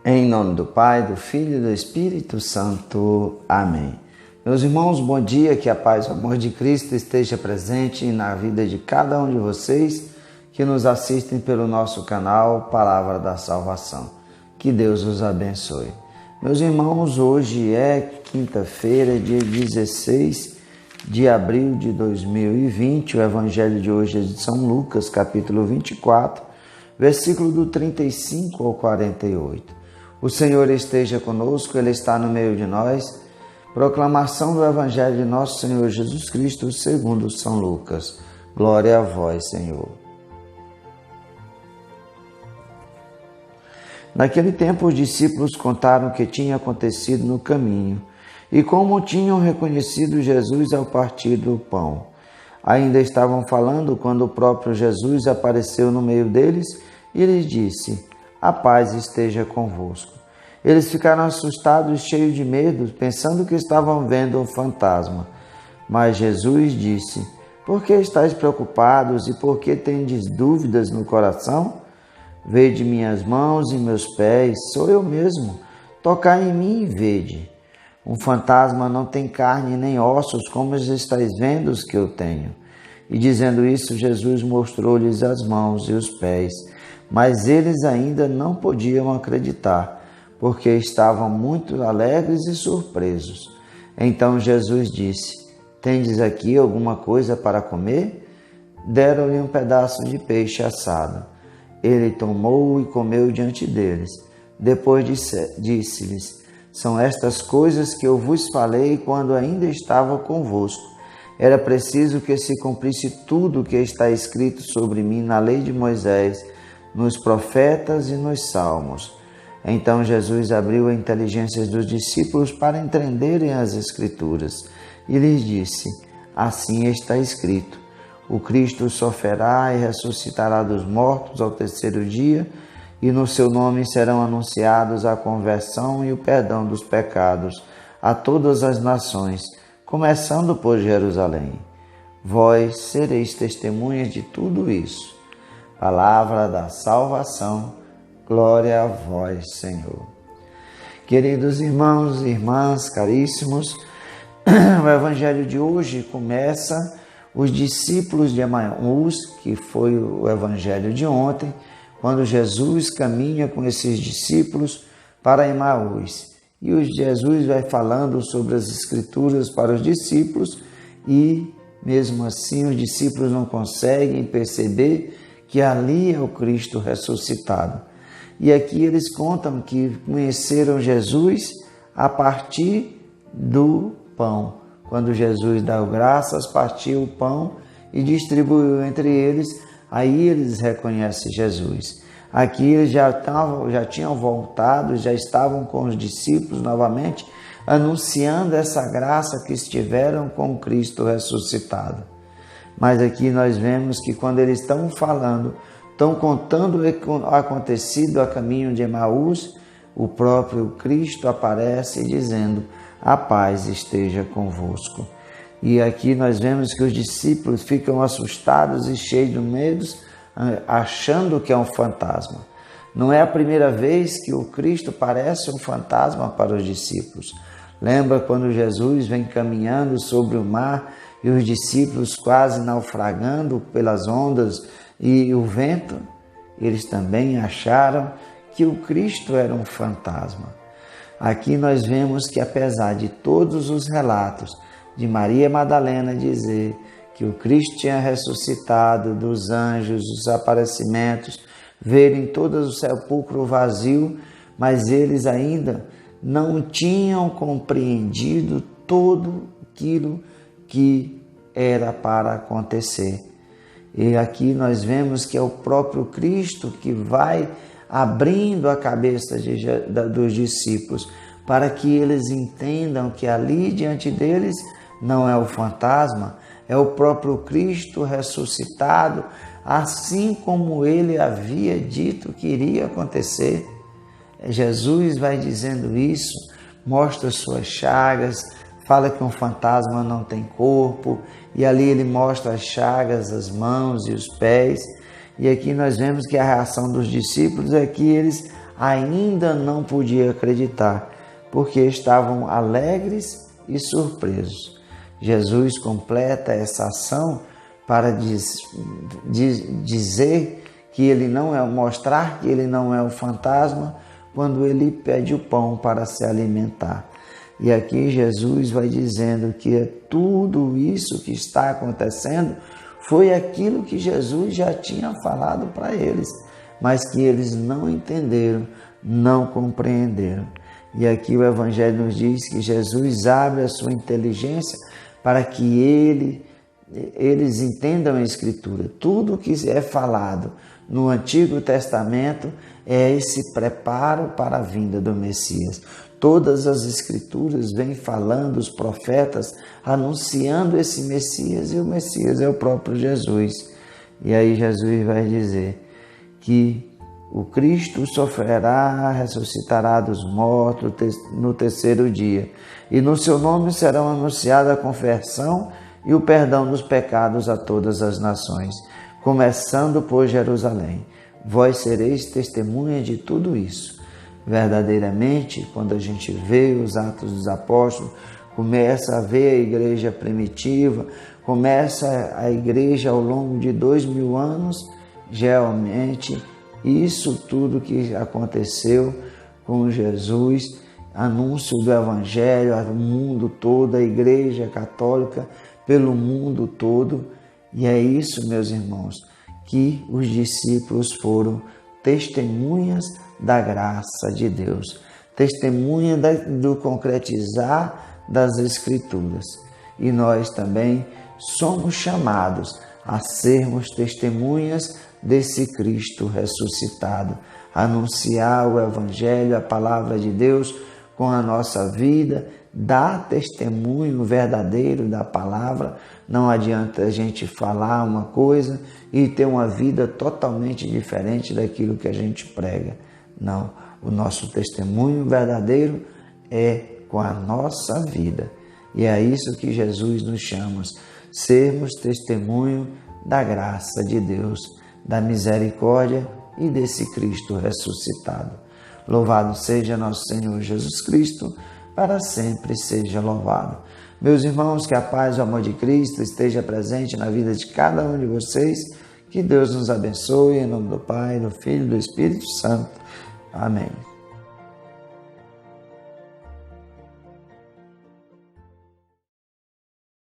Em nome do Pai, do Filho e do Espírito Santo. Amém. Meus irmãos, bom dia, que a paz e o amor de Cristo esteja presente na vida de cada um de vocês que nos assistem pelo nosso canal Palavra da Salvação. Que Deus os abençoe. Meus irmãos, hoje é quinta-feira, dia 16 de abril de 2020. O evangelho de hoje é de São Lucas, capítulo 24, versículo do 35 ao 48. O Senhor esteja conosco, Ele está no meio de nós. Proclamação do Evangelho de nosso Senhor Jesus Cristo, segundo São Lucas. Glória a vós, Senhor. Naquele tempo, os discípulos contaram o que tinha acontecido no caminho e como tinham reconhecido Jesus ao partir do pão. Ainda estavam falando quando o próprio Jesus apareceu no meio deles e lhes disse: a paz esteja convosco. Eles ficaram assustados e cheios de medo, pensando que estavam vendo um fantasma. Mas Jesus disse: por que estáis preocupados e por que tendes dúvidas no coração? Vede minhas mãos e meus pés, sou eu mesmo. Tocai em mim e vede. Um fantasma não tem carne nem ossos, como estáis vendo os que eu tenho. E dizendo isso, Jesus mostrou-lhes as mãos e os pés. Mas eles ainda não podiam acreditar, porque estavam muito alegres e surpresos. Então Jesus disse: tendes aqui alguma coisa para comer? Deram-lhe um pedaço de peixe assado. Ele tomou e comeu diante deles. Depois disse-lhes: são estas coisas que eu vos falei quando ainda estava convosco. Era preciso que se cumprisse tudo o que está escrito sobre mim na lei de Moisés, nos profetas e nos salmos. Então Jesus abriu a inteligência dos discípulos para entenderem as Escrituras e lhes disse: assim está escrito: o Cristo sofrerá e ressuscitará dos mortos ao terceiro dia, e no seu nome serão anunciados a conversão e o perdão dos pecados a todas as nações, começando por Jerusalém. Vós sereis testemunhas de tudo isso. Palavra da salvação, glória a vós, Senhor. Queridos irmãos e irmãs, caríssimos, o evangelho de hoje começa os discípulos de Emaús, que foi o evangelho de ontem, quando Jesus caminha com esses discípulos para Emaús. E Jesus vai falando sobre as Escrituras para os discípulos e, mesmo assim, os discípulos não conseguem perceber que ali é o Cristo ressuscitado. E aqui eles contam que conheceram Jesus a partir do pão. Quando Jesus deu graças, partiu o pão e distribuiu entre eles, aí eles reconhecem Jesus. Aqui eles já tinham voltado, já estavam com os discípulos novamente, anunciando essa graça que estiveram com Cristo ressuscitado. Mas aqui nós vemos que quando eles estão falando, estão contando o acontecido a caminho de Emaús, o próprio Cristo aparece dizendo: a paz esteja convosco. E aqui nós vemos que os discípulos ficam assustados e cheios de medo, achando que é um fantasma. Não é a primeira vez que o Cristo parece um fantasma para os discípulos. Lembra quando Jesus vem caminhando sobre o mar e os discípulos quase naufragando pelas ondas e o vento? Eles também acharam que o Cristo era um fantasma. Aqui nós vemos que, apesar de todos os relatos de Maria Madalena dizer que o Cristo tinha ressuscitado, dos anjos, dos aparecimentos, verem todo o sepulcro vazio, mas eles ainda não tinham compreendido tudo aquilo que era para acontecer. E aqui nós vemos que é o próprio Cristo que vai abrindo a cabeça dos discípulos para que eles entendam que ali diante deles não é o fantasma, é o próprio Cristo ressuscitado, assim como ele havia dito que iria acontecer. Jesus vai dizendo isso, mostra suas chagas, fala que um fantasma não tem corpo, e ali ele mostra as chagas, as mãos e os pés. E aqui nós vemos que a reação dos discípulos é que eles ainda não podia acreditar, porque estavam alegres e surpresos. Jesus completa essa ação para dizer que ele não é, mostrar que ele não é o fantasma, quando ele pede o pão para se alimentar. E aqui Jesus vai dizendo que tudo isso que está acontecendo foi aquilo que Jesus já tinha falado para eles, mas que eles não entenderam, não compreenderam. E aqui o Evangelho nos diz que Jesus abre a sua inteligência para que eles entendam a Escritura. Tudo que é falado no Antigo Testamento é esse preparo para a vinda do Messias. Todas as Escrituras vêm falando, os profetas anunciando esse Messias, e o Messias é o próprio Jesus. E aí Jesus vai dizer que o Cristo sofrerá, ressuscitará dos mortos no terceiro dia, e no seu nome serão anunciada a conversão e o perdão dos pecados a todas as nações, começando por Jerusalém. Vós sereis testemunha de tudo isso. Verdadeiramente, quando a gente vê os Atos dos Apóstolos, começa a ver a igreja primitiva, começa a igreja ao longo de 2000 anos, realmente, isso tudo que aconteceu com Jesus, anúncio do Evangelho ao mundo todo, a Igreja Católica pelo mundo todo. E é isso, meus irmãos, que os discípulos foram testemunhas da graça de Deus, testemunha do concretizar das Escrituras. E nós também somos chamados a sermos testemunhas desse Cristo ressuscitado, anunciar o Evangelho, a palavra de Deus com a nossa vida, dar testemunho verdadeiro da palavra. Não adianta a gente falar uma coisa e ter uma vida totalmente diferente daquilo que a gente prega. Não, o nosso testemunho verdadeiro é com a nossa vida. E é isso que Jesus nos chama, sermos testemunho da graça de Deus, da misericórdia e desse Cristo ressuscitado. Louvado seja nosso Senhor Jesus Cristo, para sempre seja louvado. Meus irmãos, que a paz e o amor de Cristo esteja presente na vida de cada um de vocês. Que Deus nos abençoe, em nome do Pai, do Filho e do Espírito Santo. Amém.